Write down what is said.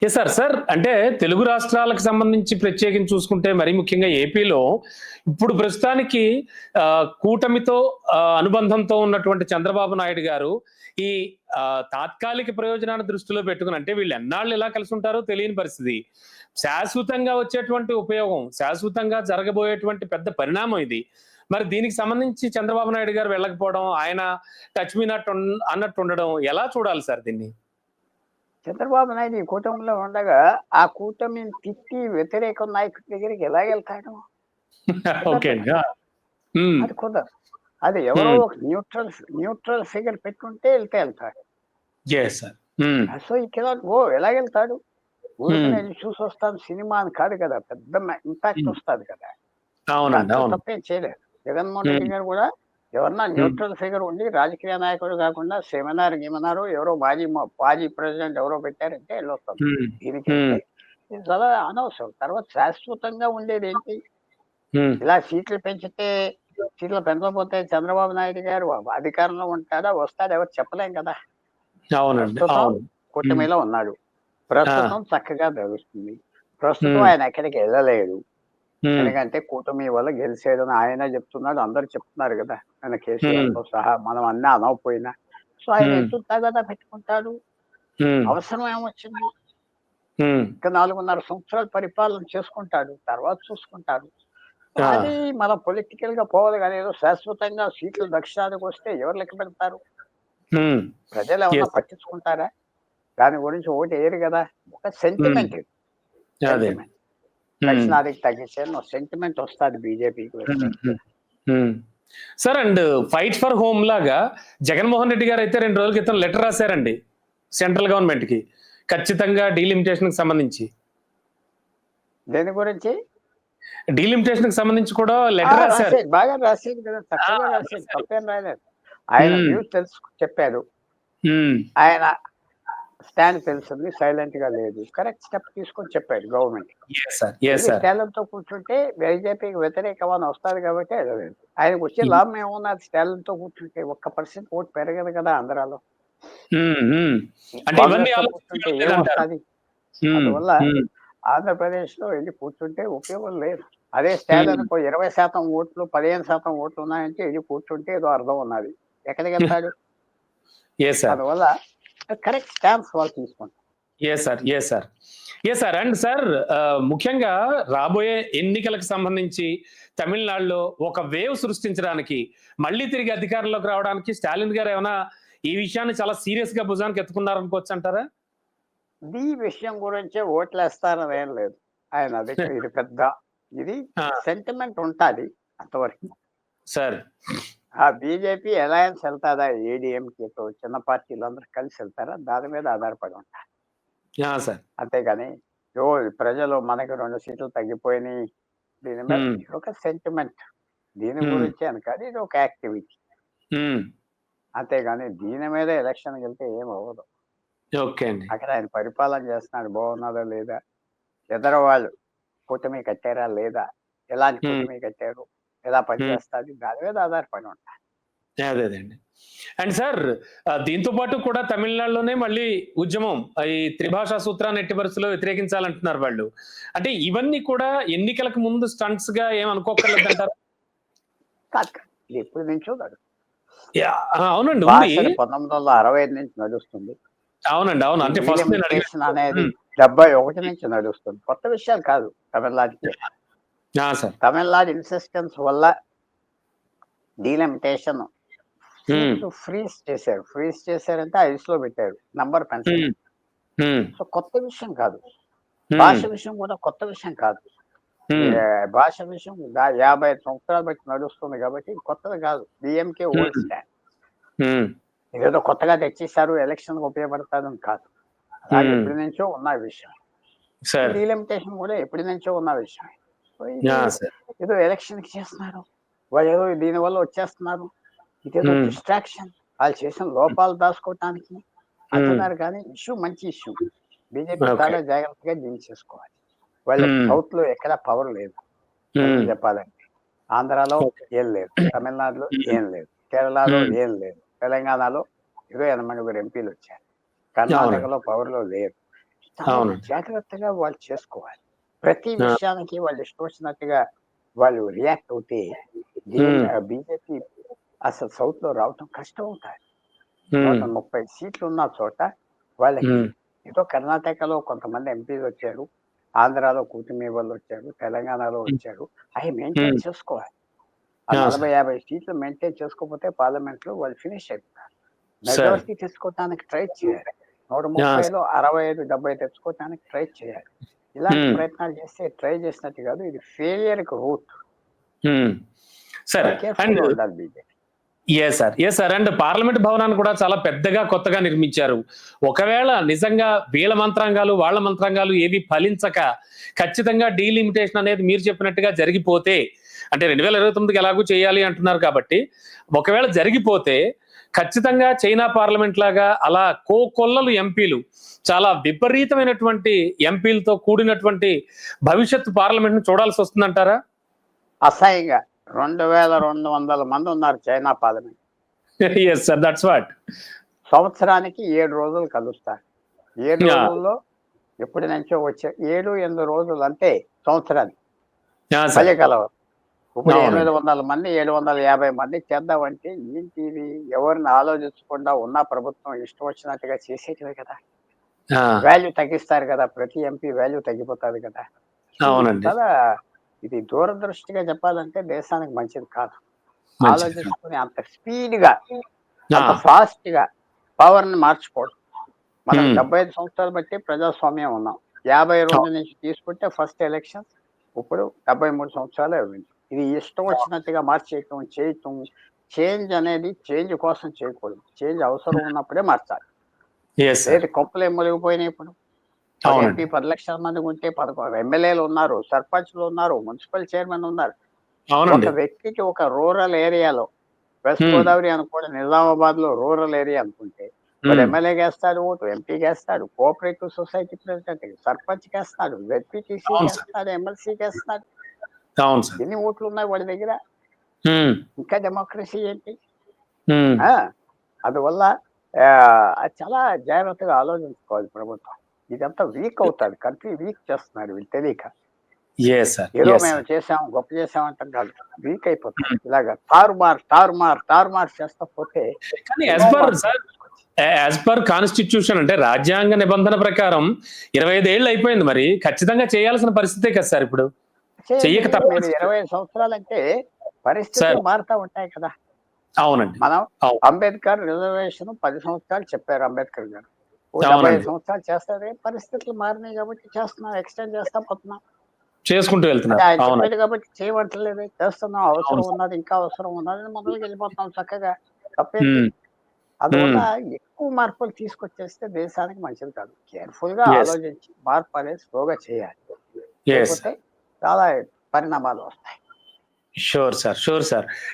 Yes sir. Sir అంటే తెలుగు రాష్ట్రాలకు సంబంధించి ప్రత్యేకించి చూసుకుంటే మరీ ముఖ్యంగా ఏపీలో ఇప్పుడు ప్రస్తుతానికి కూటమితో అనుబంధంతో ఉన్నటువంటి చంద్రబాబు నాయుడు గారు ఈ తాత్కాలిక ప్రయోజనాన్ని దృష్టిలో పెట్టుకుని అంటే వీళ్ళు ఎన్నాళ్ళు ఎలా కలిసి ఉంటారో తెలియని పరిస్థితి. శాశ్వతంగా వచ్చేటువంటి ఉపయోగం, శాశ్వతంగా జరగబోయేటువంటి పెద్ద పరిణామం ఇది. మరి దీనికి సంబంధించి చంద్రబాబు నాయుడు గారు వెళ్ళకపోవడం, ఆయన టచ్ మీ నాట్ అన్నట్టు ఉండడం ఎలా చూడాలి సార్ దీన్ని? చంద్రబాబు నాయుడు ఈ కూటమిలో ఉండగా ఆ కూటమిని తిట్టి వ్యతిరేక నాయకుడి దగ్గరికి ఎలా వెళ్తాడు? ఓకే అండి. అది కుదరదు. అది ఎవరో ఒక న్యూట్రల్ ఫిగర్ పెట్టుకుంటే వెళ్తాడు. సో ఈ కెనాట్ గో. ఎలా వెళ్తాడు? ఊరికి నేను చూసి వస్తాను సినిమా అని కాదు కదా, పెద్ద ఇంపాక్ట్ వస్తుంది కదా. తప్పేం చేయలేదు. జగన్మోహన్ రెడ్డి గారు కూడా ఎవరన్నా న్యూట్రల్ ఫిగర్ ఉండి రాజకీయ నాయకుడు కాకుండా సెమినార్ గిమినారు ఎవరో మాజీ ప్రెసిడెంట్ ఎవరో పెట్టారంటే వెళ్ళొస్తాం. దీనికి చాలా అనవసరం. తర్వాత శాశ్వతంగా ఉండేది ఏంటి? ఇలా సీట్లు పెంచకపోతే చంద్రబాబు నాయుడు గారు అధికారంలో ఉంటాడా వస్తాడా ఎవరు చెప్పలేం కదా. కూటమిలో ఉన్నాడు, ప్రస్తుతం చక్కగా జరుగుతుంది. ప్రస్తుతం ఆయన ఎక్కడికి వెళ్ళలేడు, ఎందుకంటే కూటమి వల్ల గెలిచేయడం ఆయన చెప్తున్నాడు, అందరు చెప్తున్నారు కదా. ఆయన కేసీఆర్తో సహా మనం అన్నీ అనవపోయినా సో ఆయన ఎత్తుతా కదా పెట్టుకుంటాడు. అవసరం ఏమొచ్చింది? ఇంకా 4.5 సంవత్సరాలు పరిపాలన చేసుకుంటాడు, తర్వాత చూసుకుంటాడు. అది మనం పొలిటికల్ గా పోవాలి కానీ ఏదో శాశ్వతంగా సీట్లు దక్షిణానికి వస్తే ఎవరు లెక్క పెడతారు? ప్రజలు ఏమన్నా పట్టించుకుంటారా? దాని గురించి ఓటు వేయరు కదా. ఒక సెంటిమెంట్ దక్షిణాదికి తగ్గించే సెంటిమెంట్ వస్తుంది బీజేపీకి. Sir and fight for home లాగా జగన్మోహన్ రెడ్డి గారు అయితే 2 రోజుల క్రితం లెటర్ రాశారండి సెంట్రల్ గవర్నమెంట్ కి, ఖచ్చితంగా డీలిమిటేషన్ కి సంబంధించి. దేని గురించి? డీలిమిటేషన్ కి సంబంధించి కూడా లెటర్ రాశారు. బాగా రాసేది కదా, తక్కువగా రాసేది, తప్పేం రాలేదు. ఆయన వ్యూస్ చెప్పారు, ఆయన స్టాండ్ తెలిసింది, సైలెంట్ గా లేదు, కరెక్ట్ స్టెప్ తీసుకొని చెప్పాడు గవర్నమెంట్. స్టాలిన్ తో కూర్చుంటే బీజేపీకి వ్యతిరేకమని వస్తారు కాబట్టి వెళ్ళలేదు. ఆయనకు వచ్చే లాభం ఏమున్నది? స్టాలిన్ తో కూర్చుంటే 1% ఓటు పెరగదు కదా ఆంధ్రాలో. కూర్చుంటే ఏమొస్తుంది? అందువల్ల ఆంధ్రప్రదేశ్ లో వెళ్ళి కూర్చుంటే ఉపయోగం లేదు. అదే స్టాలిన్ 20% ఓట్లు 15% ఓట్లు ఉన్నాయంటే వెళ్ళి కూర్చుంటే ఏదో అర్థం ఉన్నది. ఎక్కడికి వెళ్తాడు? అందువల్ల కరెక్ట్ స్టాంప్స్ వాళ్ళు తీసుకుంటారు. అండ్ సార్ ముఖ్యంగా రాబోయే ఎన్నికలకు సంబంధించి తమిళనాడులో ఒక వేవ్ సృష్టించడానికి, మళ్ళీ తిరిగి అధికారంలోకి రావడానికి స్టాలిన్ గారు ఏమైనా ఈ విషయాన్ని చాలా సీరియస్ గా భుజానికి ఎత్తుకున్నారనుకోవచ్చు అంటారా? ఈ విషయం గురించే ఓట్లేస్తారని ఏం లేదు ఆయన. అది ఇది పెద్ద ఇది సెంటిమెంట్ ఉంటుంది అంతవరకు. సార్ ఆ బీజేపీ అలయన్స్ వెళ్తాదా ఏడీఎంకేతో, చిన్న పార్టీలు అందరూ కలిసి వెళ్తారా? దాని మీద ఆధారపడి ఉంటారు. అంతేగాని ప్రజలు మనకి 2 సీట్లు తగ్గిపోయినాయి దీని మీద ఒక సెంటిమెంట్, దీని గురించి అని కాదు, ఇది ఒక యాక్టివిటీ. అంతేగాని దీని మీద ఎలక్షన్ వెళ్తే ఏం అవ్వదు. అక్కడ ఆయన పరిపాలన చేస్తున్నాడు, బాగున్నదా లేదా, ఎదరవాళ్ళు కూటమి కట్టారా లేదా, ఎలాంటి కూటమి కట్టారు, ఎలా పనిచేస్తుంది, దాని మీద ఆధారపడి ఉంటాయి. అదేదండి. అండ్ సార్ దీంతో పాటు కూడా తమిళనాడులోనే మళ్ళీ ఉద్యమం, ఈ త్రిభాషా సూత్రాన్ని ఎట్టి పరిస్థితుల్లో వ్యతిరేకించాలంటున్నారు వాళ్ళు. అంటే ఇవన్నీ కూడా ఎన్నికలకు ముందు స్టంట్స్ గా ఏం అనుకోకర్లేదంటారు? ఎప్పటి నుంచో అవునండి, 1965 నుంచి నడుస్తుంది. అవునండి, అవును. అంటే ఫస్ట్ అనేది 71 నుంచి నడుస్తుంది. కొత్త విషయాలు కాదు తమిళనాడుకి. తమిళనాడు ఇన్సిస్టెన్స్ వల్ల డీలిమిటేషన్ ఫ్రీజ్ చేశారంటే ఐస్ లో పెట్టారు, నంబర్ పెంచారు. సో కొత్త విషయం కాదు. భాష విషయం కూడా కొత్త విషయం కాదు. భాష విషయం 50 సంవత్సరాలు బట్టి నడుస్తుంది కాబట్టి కొత్తది కాదు. DMK old stand. ఇదేదో కొత్తగా తెచ్చేసారు ఎలక్షన్ ఉపయోగపడతాదని కాదు. అలాగే ఎప్పటి నుంచో ఉన్న విషయం. డీలిమిటేషన్ కూడా ఎప్పటి నుంచో ఉన్న విషయం. ఏదో ఎలక్షన్ కి చేస్తున్నారు వాళ్ళు, ఏదో దీనివల్ల వచ్చేస్తున్నారు, ఇదేదో డిస్ట్రాక్షన్, వాళ్ళు చేసిన లోపాలు దాచుకోవటానికి అంటున్నారు. కానీ ఇష్యూ మంచి ఇష్యూ. బీజేపీ చాలా జాగ్రత్తగా డీల్ చేసుకోవాలి. వాళ్ళకి సౌత్ లో ఎక్కడ పవర్ లేదు చెప్పాలంటే. ఆంధ్రాలో ఏం లేదు, తమిళనాడులో ఏం లేదు, కేరళలో ఏం లేదు, తెలంగాణలో 28 ఎంపీలు వచ్చారు, కర్ణాటకలో పవర్ లో లేరు. చాలా అవునండి. జాగ్రత్తగా వాళ్ళు చేసుకోవాలి. ప్రతి ఆ! విషయానికి వాళ్ళు ఇష్టం వచ్చినట్టుగా వాళ్ళు రియాక్ట్ అవుతే హ్మ్. బీజేపీ అసలు సౌత్‌లో రావటం కష్టం అవుతాది. హ్మ్. 130 సీట్లు ఉన్న చోట వాళ్ళకి హ్మ్. ఏదో కర్ణాటకలో కొంతమంది ఎంపీలు వచ్చారు. ఆంధ్రాలో కూటమి వాళ్ళు వచ్చారు. తెలంగాణలో హ్మ్. వచ్చారు. అయి హ్మ్. మెయింటైన్ చేసుకోవాలి. ఆ ఆ! 40, సార్. 50 సీట్లు మెయింటైన్ చేసుకోకపోతే పార్లమెంట్‌లో వాళ్ళు ఫినిష్ అయిపోతారు. సార్. మెజారిటీ తెచ్చుకోవటానికి ట్రై చేయాలి. ఆ! 130లో 65, 70 తెచ్చుకోవటానికి ట్రై చేయాలి. ఇలాంటి హ్మ్. ప్రయత్నాలు చేస్తే ట్రై చేసినట్టు కాదు. ఇది ఫెయిల్యూర్‌కి రూట్. హ్మ్. సార్ చాలా అండ్ కేర్‌ఫుల్‌గా ఉండాలి BJP. Yes sir. Yes sir. And parliament భవనాన్ని కూడా చాలా పెద్దగా కొత్తగా నిర్మించారు. ఒకవేళ నిజంగా వీళ్ళ మంత్రాంగాలు, వాళ్ళ మంత్రాంగాలు ఏవి ఫలించక ఖచ్చితంగా డీలిమిటేషన్ అనేది మీరు చెప్పినట్టుగా జరిగిపోతే అంటే 2029కి ఎలాగూ చేయాలి అంటున్నారు కాబట్టి ఒకవేళ జరిగిపోతే ఖచ్చితంగా చైనా పార్లమెంట్ లాగా అలా కోకొల్లలు ఎంపీలు చాలా విపరీతమైనటువంటి ఎంపీలతో కూడినటువంటి భవిష్యత్తు పార్లమెంట్‌ని చూడాల్సి వస్తుందంటారా? అసహ్యంగా 2200 మంది ఉన్నారు China parliament. Yes sir. That's what. సంవత్సరానికి 7 రోజులు కలుస్తారు. 7 యాహ్! రోజుల్లో ఎప్పటి నుంచో వచ్చే 7, 8 రోజులు అంతే సంవత్సరానికి. యాహ్! సార్. మళ్ళీ కలవరు. ఇప్పుడు అవునండి. 800 మంది, 750 మందికి చేద్దామంటే ఏంటి ఇది? ఎవరిని ఆలోచించకుండా ఉన్న ప్రభుత్వం ఇష్టం వచ్చినట్టుగా చేసేటివే కదా! ఆ! వాల్యూ తగ్గిస్తారు కదా! ప్రతి ఎంపీ వాల్యూ తగ్గిపోతాది కదా! ఇది అవునండి. చాలా ఇది దూరదృష్టిగా చెప్పాలంటే దేశానికి మంచిది కాదు. మంచిది కాదు. ఆలోచించుకొని అంత స్పీడ్‌గా, ఆ! అంత ఫాస్ట్‌గా పవర్‌ని మార్చుకోవడం. మనం హ్మ్. 75 సంవత్సరాలు బట్టి ప్రజాస్వామ్యం ఉన్నాం. 50 అవ్ రోజుల నుంచి తీసుకుంటే ఫస్ట్ ఎలక్షన్ ఇప్పుడు 73 సంవత్సరాలు అయింది. ఇది ఇష్టం వచ్చినట్టుగా మార్చేయటం, చేయటం, చేంజ్ కోసం చేయకూడదు. చేంజ్ అవసరం ఉన్నప్పుడే మార్చాలి. Yes sir. లేదు కొంపలే మునిగిపోయినాయి ఇప్పుడు. ఒక ఎంపీ అవునండి. 10,00,000 మందికి ఉంటే 11 ఎమ్మెల్యేలు ఉన్నారు, సర్పంచ్‌లు ఉన్నారు, మున్సిపల్ చైర్మన్ ఉన్నారు. ఒక అవునండి. వ్యక్తికి ఒక రూరల్ ఏరియాలో వెస్ట్ హ్మ్. గోదావరి అనుకోండి, నిజామాబాద్‌లో రూరల్ ఏరియా అనుకుంటే, వాడు హ్మ్. ఎమ్మెల్యేకేస్తాడు ఓటు, ఎంపీకేస్తాడు, కోఆపరేటివ్ సొసైటీ ప్రెసిడెంట్‌కి, సర్పంచ్‌కేస్తాడు, అవును సార్. జెడ్పీటీసీకేస్తాడు, ఎమ్మెల్సీకేస్తాడు. అవును సార్. ఎన్ని ఓట్లున్నాయి వాడి దగ్గర? హ్మ్. ఇంకా డెమోక్రసీ ఏంటి? హ్మ్. ఆ! అందువల్ల అది చాలా జాగ్రత్తగా ఆలోచించుకోవాలి ప్రభుత్వం. ఇదంతా వీక్ అవుతాది. కంట్రీ వీక్ చేస్తున్నారు వీళ్ళు తెలియక. Yes sir. ఏదో యెస్ మేము సార్. చేసాం, గొప్ప చేసాం అంటాం కాదు. వీక్ అయిపోతారు. హ్మ్. ఇలాగ తారుమారు చేస్తా పోతే కానీ ఎన్నో యాస్ పర్ మార్పులు సార్ తీసుకొచ్చి యాస్ పర్ కాన్స్టిట్యూషన్ అంటే రాజ్యాంగ నిబంధన ప్రకారం 25 ఏళ్ళు అయిపోయింది మరి. ఖచ్చితంగా చేయాల్సిన పరిస్థితే కదా సార్ ఇప్పుడు. చేయండి. చెయ్యక మీరు తప్పదు సార్. 25 సంవత్సరాలంటే పరిస్థితులు సార్. మారుతా ఉంటాయి కదా! అవునండి. మనం అవును. అంబేద్కర్ రిజర్వేషన్ 10 సంవత్సరాలు చెప్పారు అంబేద్కర్ గారు. ఓ 75 అవునండి. సంవత్సరాలు చేస్తారే పరిస్థితులు మారినాయి కాబట్టి చేస్తున్నాం. ఎక్స్‌టెండ్ చేస్తా పోతున్నాం. చేసుకుంటూ అంటే వెళ్తున్నారు. ఆయన అవునండి. చెప్పాడు కాబట్టి చేయమంటలేదే. చేస్తున్నాం. అవును అవసరం సార్. ఉన్నది, ఇంకా అవసరం ఉన్నదని ముందలకెళ్ళిపోతున్నాం చక్కగా. తప్పేంటి? హ్మ్. అందువల్ల హ్మ్. ఎక్కువ మార్పులు తీసుకొచ్చేస్తే దేశానికి మంచిది కాదు. కేర్‌ఫుల్‌గా యెస్. ఆలోచించి మార్పు అనేది స్లోగా చేయాలి. యెస్. లేకపోతే చాలా పరిణామాలు వస్తాయి. Sure sir. Sure sir.